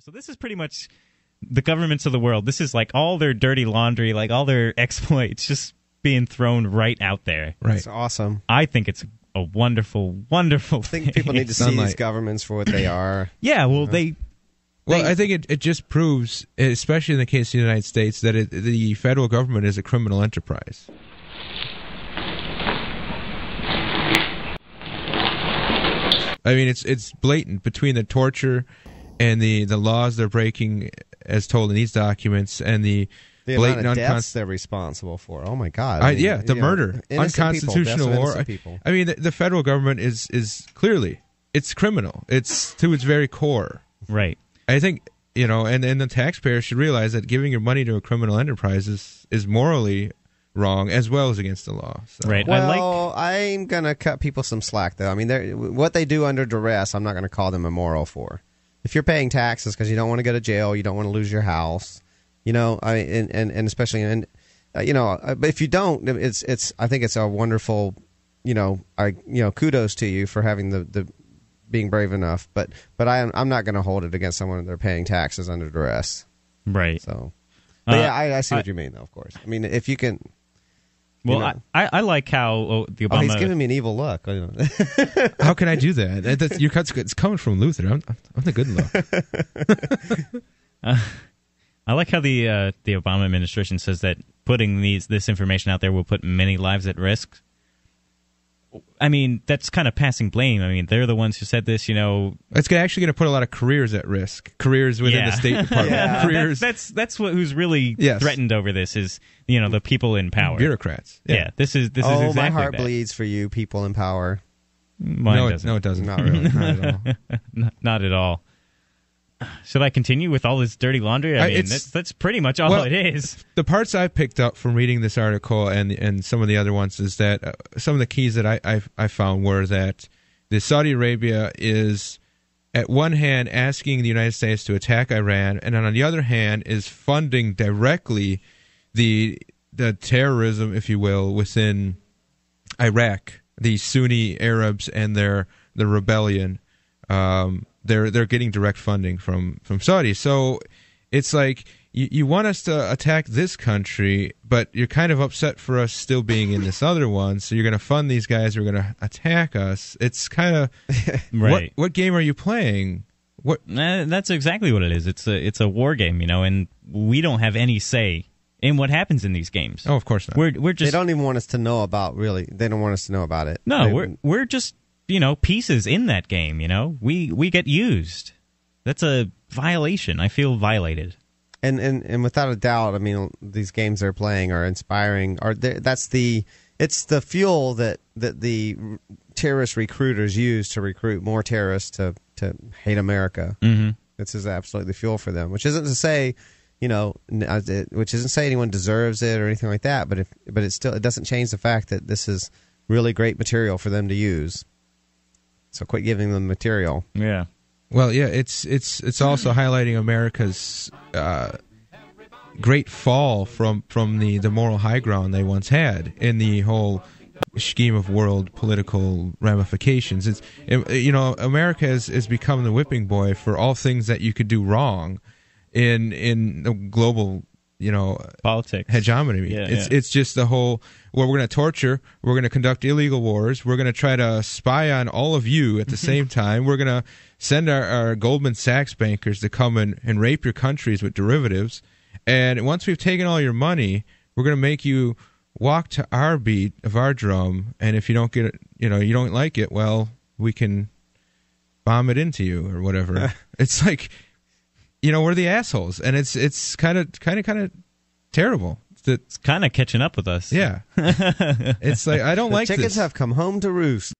So this is pretty much the governments of the world. This is like all their dirty laundry, like all their exploits just being thrown right out there. Right. It's awesome. I think it's a wonderful, wonderful thing. I think people need to see these governments for what they are. Yeah, well, Well, I think it just proves, especially in the case of the United States, that the federal government is a criminal enterprise. I mean, it's blatant between the torture and the laws they're breaking, as told in these documents, and the blatant amount of deaths they're responsible for. Oh my God! The murder, unconstitutional war. I mean, the federal government is clearly it's criminal. It's to its very core. Right. I think and the taxpayer should realize that giving your money to a criminal enterprise is morally wrong as well as against the law. So. Right. Well, I'm gonna cut people some slack though. I mean, what they do under duress, I'm not gonna call them immoral for. If you're paying taxes because you don't want to go to jail, you don't want to lose your house, and especially but if you don't, it's I think it's a wonderful, kudos to you for having the being brave enough. But I'm not going to hold it against someone they're paying taxes under duress. Right. So, but I see what you mean though. Of course, I mean if you can. Well, I like how the Obama... Oh, he's giving me an evil look. How can I do that? It's coming from Luther. I'm the good look. I like how the Obama administration says that putting this information out there will put many lives at risk. I mean, that's kind of passing blame. I mean, they're the ones who said this, It's actually going to put a lot of careers at risk. Careers within the State Department. Yeah. Careers. That's who's really threatened over this is, the people in power. Bureaucrats. Yeah, this is exactly my heart that. bleeds for you people in power. Mine doesn't. No, it doesn't. Not really. Not at all. Not at all. Should I continue with all this dirty laundry? I mean, that's pretty much all it is. The parts I picked up from reading this article and some of the other ones is that some of the keys that I found were that the Saudi Arabia is, at one hand, asking the United States to attack Iran, and on the other hand, is funding directly the terrorism, if you will, within Iraq, the Sunni Arabs and their rebellion. They're getting direct funding from Saudi. So it's like you want us to attack this country, but you're kind of upset for us still being in this other one. So you're going to fund these guys who are going to attack us. It's kind of right. What game are you playing? That's exactly what it is. It's a war game, and we don't have any say in what happens in these games. Oh, of course not. We're just. They don't even want us to know about. Really, they don't want us to know about it. No, we're just. Pieces in that game, we get used. That's a violation. I feel violated. And without a doubt, I mean, these games they're playing are inspiring. It's the fuel that the terrorist recruiters use to recruit more terrorists to hate America. Mm-hmm. This is absolutely the fuel for them, which isn't to say, which isn't to say anyone deserves it or anything like that. But it doesn't change the fact that this is really great material for them to use. So quit giving them material. Yeah. Well, yeah, it's also highlighting America's great fall from the moral high ground they once had in the whole scheme of world political ramifications. America has become the whipping boy for all things that you could do wrong in the global politics hegemony. It's just the whole we're going to torture, we're going to conduct illegal wars, we're going to try to spy on all of you at the same time, we're going to send our Goldman Sachs bankers to come and rape your countries with derivatives, and once we've taken all your money, we're going to make you walk to our beat of our drum, and if you don't get it, you don't like it, well, we can bomb it into you or whatever. It's like we're the assholes, and it's kind of terrible. It's kind of catching up with us. Yeah, it's like I don't like chickens this. have come home to roost.